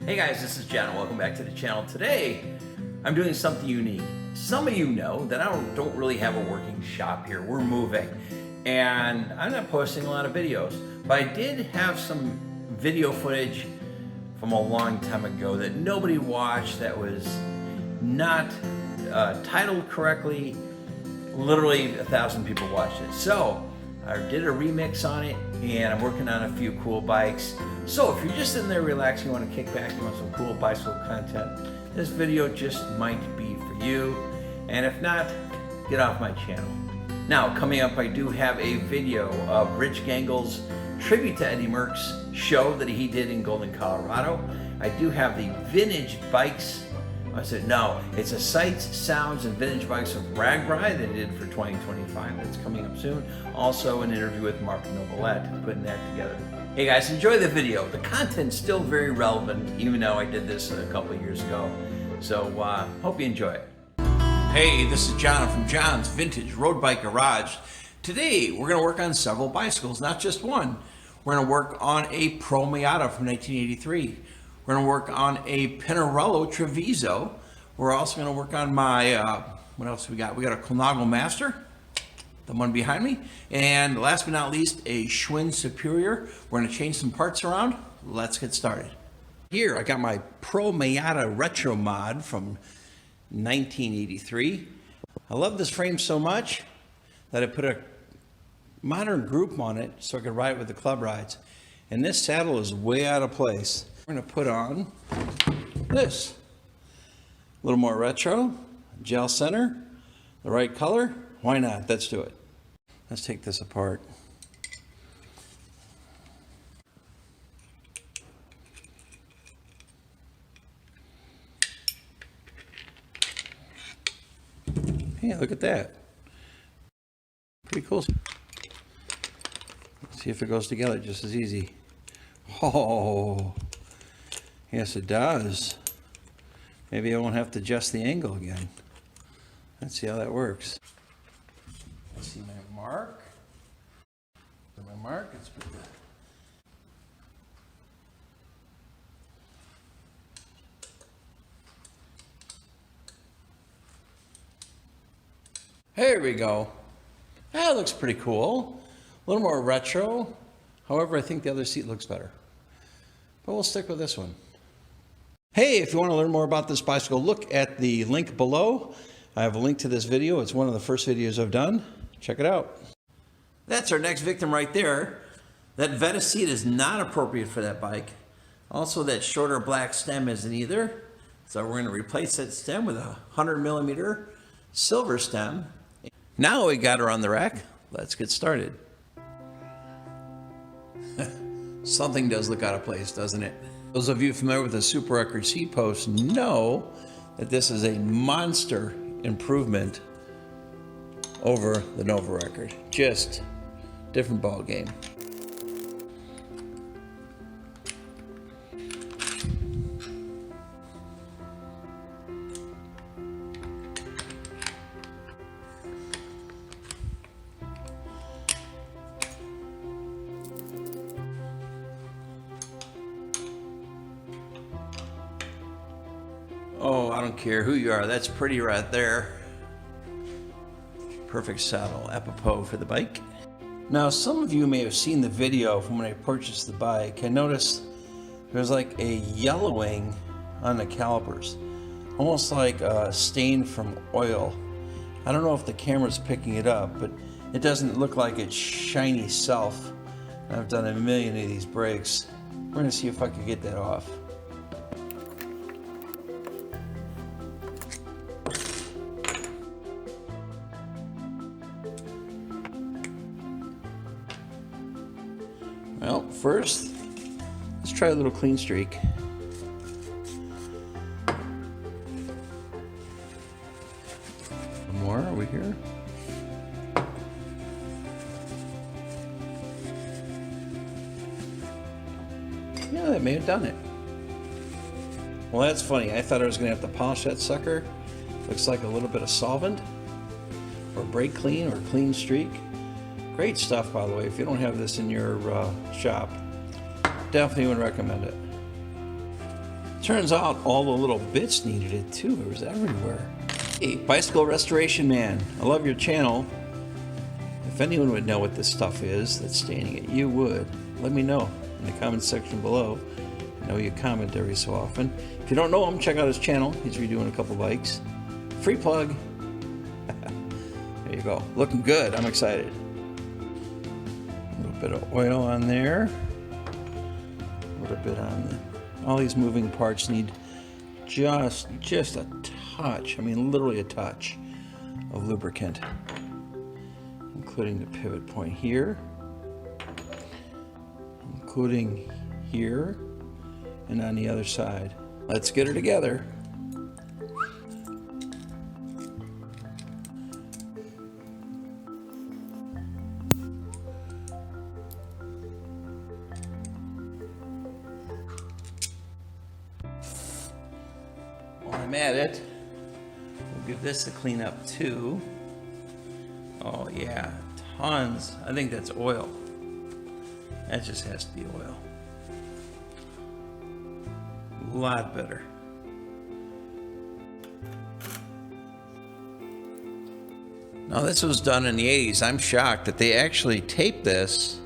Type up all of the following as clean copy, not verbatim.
Hey guys, this is John. Welcome back to the channel. Today, I'm doing something unique. Some of you know that I don't really have a working shop here. We're moving, and I'm not posting a lot of videos. But I did have some video footage from a long time ago that nobody watched, that was not titled correctly. Literally 1,000 people watched it. So I did a remix on it, and I'm working on a few cool bikes. So if you're just in there relaxing, you want to kick back, you want some cool bicycle content, this video just might be for you. And if not, get off my channel. Now, coming up, I do have a video of Rich Gangel's tribute to Eddie Merck's show that he did in Golden, Colorado. I do have the vintage bikes. I said, no, it's a Sights, Sounds, and Vintage Bikes of Ragbri that I did for 2025. That's coming up soon. Also, an interview with Mark Nobilette, putting that together. Hey guys, enjoy the video. The content's still very relevant, even though I did this a couple of years ago. So, hope you enjoy it. Hey, this is John from John's Vintage Road Bike Garage. Today, we're going to work on several bicycles, not just one. We're going to work on a Pro Miata from 1983. We're going to work on a Pinarello Treviso. We're also going to work on my, what else we got? We got a Colnago Master, the one behind me. And last but not least, a Schwinn Superior. We're going to change some parts around. Let's get started. Here, I got my Pro Miata Retro Mod from 1983. I love this frame so much that I put a modern group on it so I could ride it with the club rides. And this saddle is way out of place. We're going to put on this. A little more retro, gel center, the right color. Why not? Let's do it. Let's take this apart. Hey, look at that. Pretty cool. Let's see if it goes together just as easy. Oh, yes it does. Maybe I won't have to adjust the angle again. Let's see how that works. Let's see my mark. Let's put that. There we go. That looks pretty cool. A little more retro. However, I think the other seat looks better. But we'll stick with this one. Hey, if you want to learn more about this bicycle, look at the link below. I have a link to this video. It's one of the first videos I've done. Check it out. That's our next victim right there. That Veta seat is not appropriate for that bike. Also, that shorter black stem isn't either. So we're going to replace that stem with a 100mm silver stem. Now we got her on the rack. Let's get started. Something does look out of place, doesn't it? Those of you familiar with the Super Record seat post know that this is a monster improvement over the Nova Record. Just different ball game. Oh, I don't care who you are. That's pretty right there. Perfect saddle, apropos for the bike. Now, some of you may have seen the video from when I purchased the bike. I noticed there's like a yellowing on the calipers, almost like a stain from oil. I don't know if the camera's picking it up, but it doesn't look like its shiny self. I've done a million of these brakes. We're gonna see if I can get that off. Well, first, let's try a little clean streak. One more over here. Yeah, that may have done it. Well, that's funny. I thought I was going to have to polish that sucker. Looks like a little bit of solvent, or brake clean, or clean streak. Great stuff, by the way. If you don't have this in your shop, definitely would recommend it. Turns out all the little bits needed it too. It was everywhere. Hey, Bicycle Restoration Man, I love your channel. If anyone would know what this stuff is that's staining it, you would. Let me know in the comment section below. I know you comment every so often. If you don't know him, check out his channel. He's redoing a couple bikes. Free plug. There you go. Looking good. I'm excited. A little bit of oil on there. A little bit on the... All these moving parts need just a touch. I mean, literally a touch of lubricant, including the pivot point here, including here, and on the other side. Let's get her together. While I'm at it, we'll give this a clean up too. Oh yeah, tons. I think that's oil. That just has to be oil. A lot better. Now this was done in the 80s. I'm shocked that they actually taped this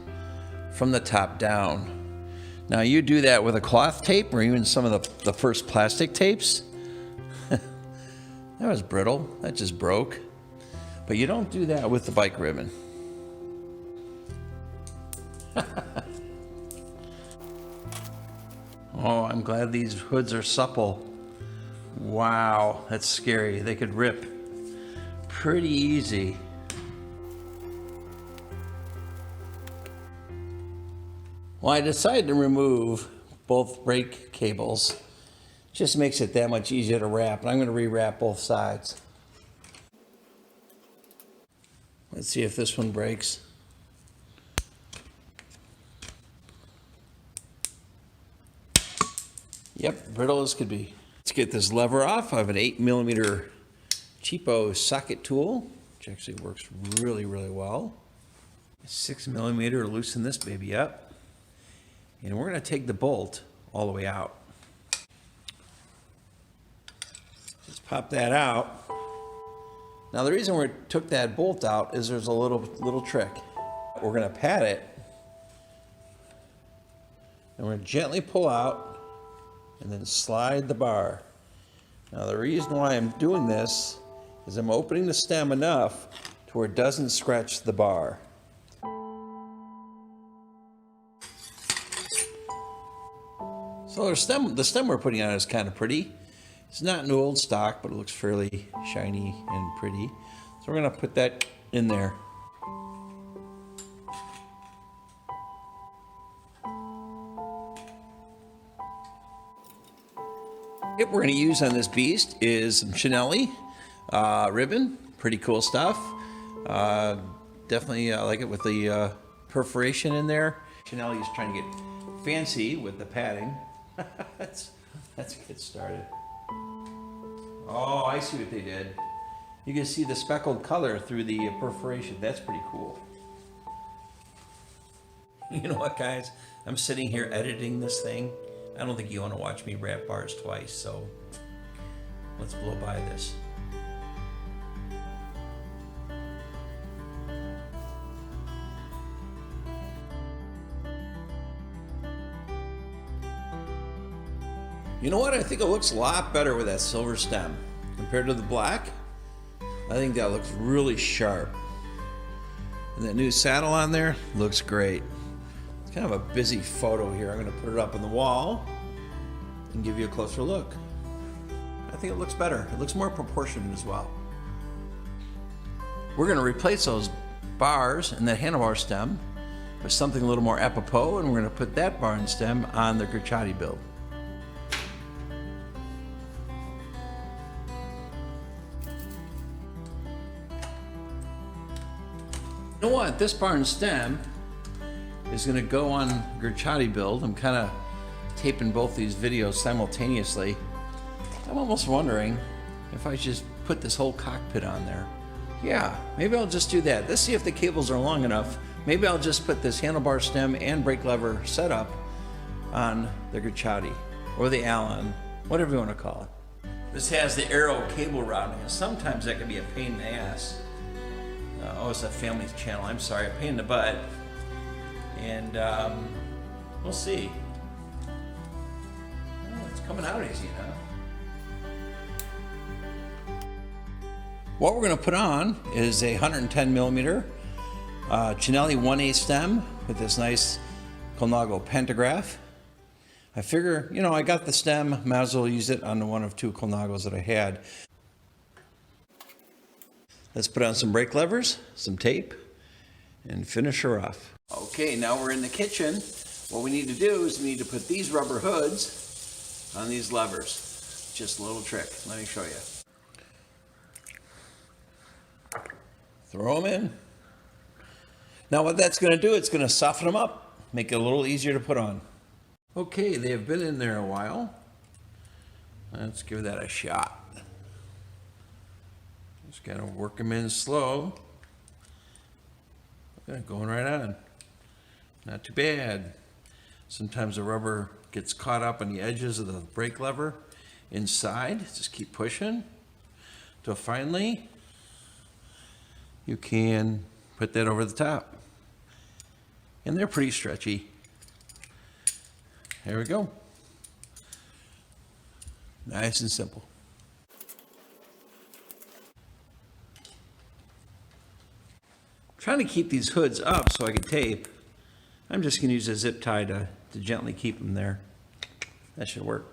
from the top down. Now you do that with a cloth tape or even some of the first plastic tapes. That was brittle. That just broke. But you don't do that with the bike ribbon. Oh, I'm glad these hoods are supple. Wow, that's scary. They could rip pretty easy. Well, I decided to remove both brake cables. Just makes it that much easier to wrap. And I'm going to rewrap both sides. Let's see if this one breaks. Yep, brittle as could be. Let's get this lever off. I have an 8mm cheapo socket tool, which actually works really, really well. 6mm to loosen this baby up. And we're going to take the bolt all the way out. Just pop that out. Now the reason we took that bolt out is there's a little trick. We're going to pat it, and we're going to gently pull out and then slide the bar. Now the reason why I'm doing this is I'm opening the stem enough to where it doesn't scratch the bar. So the stem we're putting on is kind of pretty. It's not new old stock, but it looks fairly shiny and pretty. So we're going to put that in there. What we're going to use on this beast is some Schwinn ribbon. Pretty cool stuff. Definitely like it with the perforation in there. Schwinn is trying to get fancy with the padding. Let's get started. Oh, I see what they did. You can see the speckled color through the perforation. That's pretty cool. You know what, guys? I'm sitting here editing this thing. I don't think you want to watch me wrap bars twice, so let's blow by this. You know what? I think it looks a lot better with that silver stem compared to the black. I think that looks really sharp. And that new saddle on there looks great. It's kind of a busy photo here. I'm going to put it up on the wall and give you a closer look. I think it looks better. It looks more proportioned as well. We're going to replace those bars and that handlebar stem with something a little more apropos, and we're going to put that bar and stem on the Grachati build. You know what? This bar and stem is going to go on Grachati build. I'm kind of taping both these videos simultaneously. I'm almost wondering if I just put this whole cockpit on there. Yeah, maybe I'll just do that. Let's see if the cables are long enough. Maybe I'll just put this handlebar stem and brake lever setup on the Grachati or the Allen whatever you want to call it. This has the arrow cable routing, and sometimes that can be a pain in the ass. Oh, it's a family channel. I'm sorry, a pain in the butt. And we'll see. Oh, it's coming out easy, huh? What we're going to put on is a 110 millimeter Cinelli 1/8 stem with this nice Colnago pantograph. I figure, you know, I got the stem, might as well use it on the one of two Colnagos that I had. Let's put on some brake levers, some tape, and finish her off. Okay, now we're in the kitchen. What we need to do is we need to put these rubber hoods on these levers. Just a little trick. Let me show you. Throw them in. Now what that's going to do, it's going to soften them up, make it a little easier to put on. Okay, they have been in there a while. Let's give that a shot. Just got to work them in slow. Okay, going right on. Not too bad. Sometimes the rubber gets caught up on the edges of the brake lever inside. Just keep pushing till finally you can put that over the top. And they're pretty stretchy. There we go. Nice and simple. Trying to keep these hoods up so I can tape. I'm just going to use a zip tie to gently keep them there. That should work.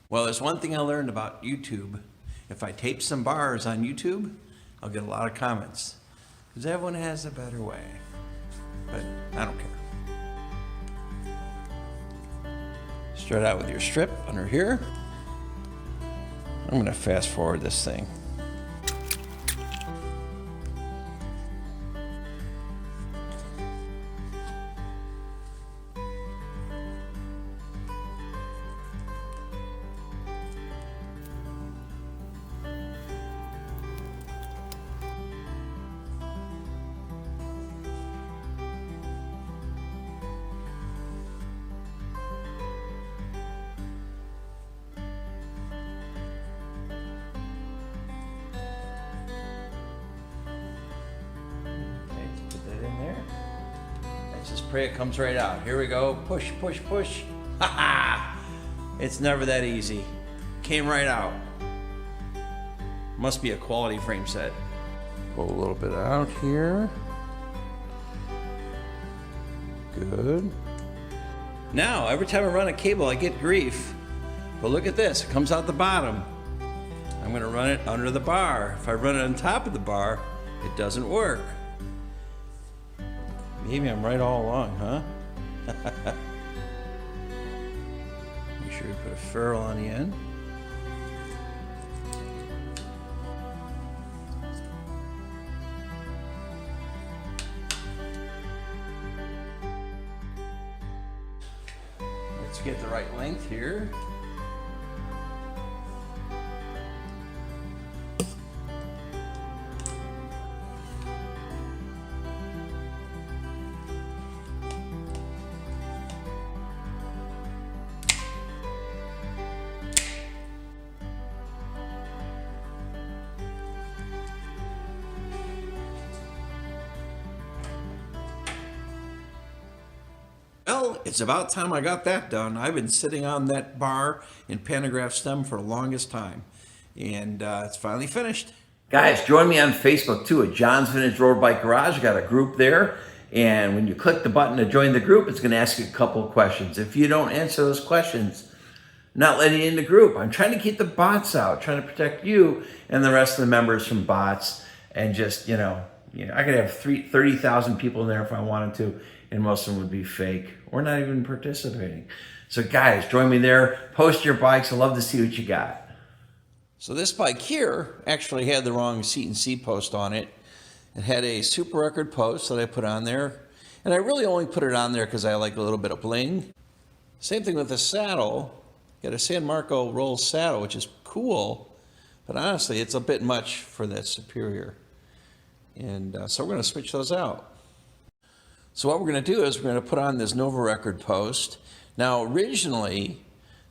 Well, there's one thing I learned about YouTube. If I tape some bars on YouTube, I'll get a lot of comments. Because everyone has a better way. But I don't care. Start out with your strip under here. I'm going to fast forward this thing. Just pray it comes right out. Here we go. Push, push, push. Ha ha! It's never that easy. Came right out. Must be a quality frame set. Pull a little bit out here. Good. Now, every time I run a cable, I get grief. But look at this. It comes out the bottom. I'm going to run it under the bar. If I run it on top of the bar, it doesn't work. Maybe I'm right all along, huh? Make sure you put a ferrule on the end. Let's get the right length here. Well, it's about time I got that done. I've been sitting on that bar and pantograph stem for the longest time. And it's finally finished. Guys, join me on Facebook too at John's Vintage Road Bike Garage. I got a group there. And when you click the button to join the group, it's going to ask you a couple of questions. If you don't answer those questions, I'm not letting you in the group. I'm trying to keep the bots out, trying to protect you and the rest of the members from bots. And just, you know, I could have 30,000 people in there if I wanted to. And most of them would be fake or not even participating. So guys, join me there. Post your bikes. I'd love to see what you got. So this bike here actually had the wrong seat and seat post on it. It had a Super Record post that I put on there. And I really only put it on there because I like a little bit of bling. Same thing with the saddle. Got a San Marco roll saddle, which is cool. But honestly, it's a bit much for that Superior. And so we're going to switch those out. So what we're going to do is we're going to put on this Nova Record post. Now originally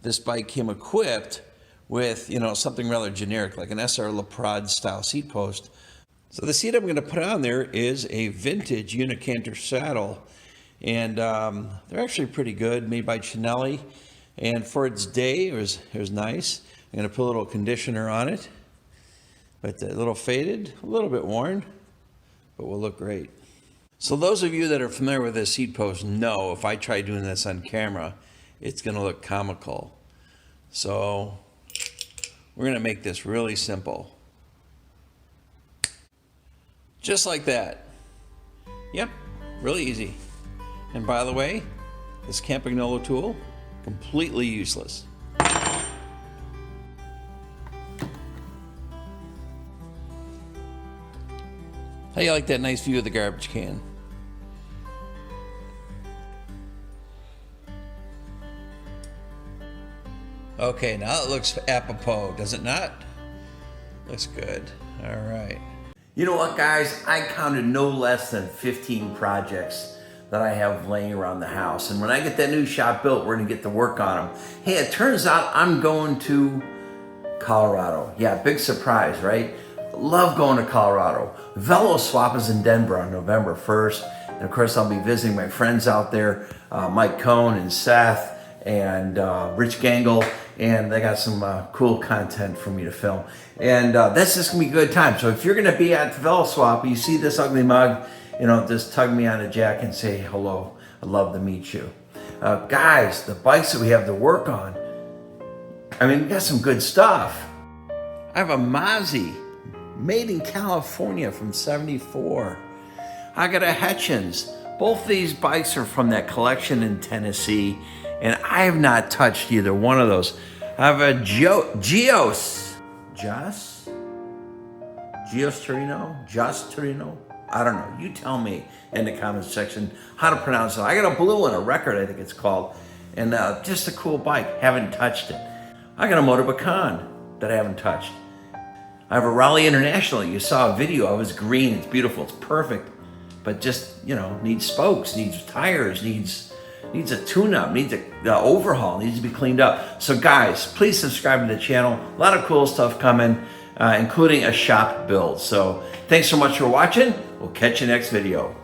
this bike came equipped with, you know, something rather generic like an SR LaPrade style seat post. So the seat I'm going to put on there is a vintage unicanter saddle, and they're actually pretty good, made by Chinelli, and for its day it was nice. I'm going to put a little conditioner on it, but a little faded, a little bit worn, but will look great. So those of you that are familiar with this seat post know if I try doing this on camera, it's going to look comical. So we're going to make this really simple. Just like that. Yep, really easy. And by the way, this Campagnolo tool, completely useless. How do you like that nice view of the garbage can? Okay, now it looks apropos, does it not? Looks good. All right. You know what, guys? I counted no less than 15 projects that I have laying around the house. And when I get that new shop built, we're gonna get to work on them. Hey, it turns out I'm going to Colorado. Yeah, big surprise, right? Love going to Colorado. Velo Swap is in Denver on November 1st. And of course, I'll be visiting my friends out there, Mike Cohn and Seth and Rich Gangle. And they got some cool content for me to film. And that's just gonna be a good time. So if you're gonna be at the Velo Swap, you see this ugly mug, you know, just tug me on the jack and say hello. I'd love to meet you. Guys, the bikes that we have to work on, I mean, we got some good stuff. I have a Mozzie, made in California from '74. I got a Hetchins. Both these bikes are from that collection in Tennessee, and I have not touched either one of those. I have a Gios Torino? I don't know. You tell me in the comments section how to pronounce it. I got a blue one, a record I think it's called, and just a cool bike. Haven't touched it. I got a Motobacan that I haven't touched. I have a Raleigh International. You saw a video of it. It's green. It's beautiful. It's perfect. But just, you know, needs spokes, needs tires, needs a tune-up, needs an overhaul, needs to be cleaned up. So guys, please subscribe to the channel. A lot of cool stuff coming, including a shop build. So thanks so much for watching. We'll catch you next video.